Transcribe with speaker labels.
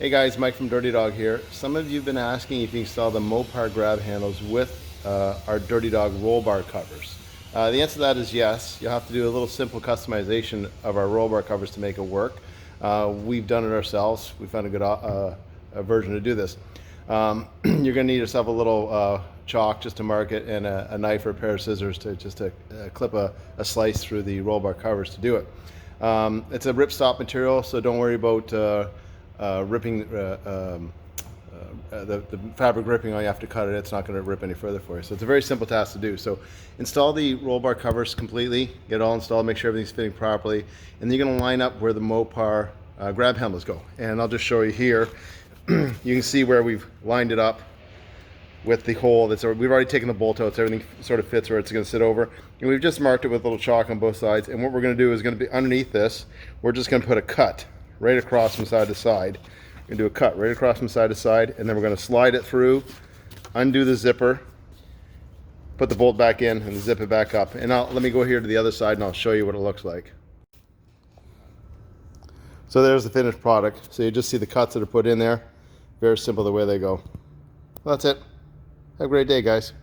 Speaker 1: Hey guys, Mike from Dirtydog here. Some of you have been asking if you can install the Mopar Grab Handles with our Dirtydog Roll Bar Covers. The answer to that is yes. You'll have to do a little simple customization of our roll bar covers to make it work. We've done it ourselves. We found a good a version to do this. You're going to need yourself a little chalk just to mark it, and a knife or a pair of scissors to clip a slice through the roll bar covers to do it. It's a ripstop material, so don't worry about ripping the fabric ripping. All you have to cut it, it's not going to rip any further for you. So it's a very simple task to do. So install the roll bar covers completely, get it all installed, make sure everything's fitting properly, and then you're going to line up where the Mopar grab handles go. And I'll just show you here. You can see where we've lined it up with the hole. We've already taken the bolt out, so everything sort of fits where it's going to sit over. And we've just marked it with a little chalk on both sides. And what we're going to do is going to be underneath this, we're just going to put a cut right across from side to side. We're going to do a cut right across from side to side, and then we're going to slide it through, undo the zipper, put the bolt back in, and zip it back up. And let me go here to the other side, and I'll show you what it looks like. So there's the finished product. So you just see the cuts that are put in there. Very simple the way they go. Well, that's it. Have a great day, guys.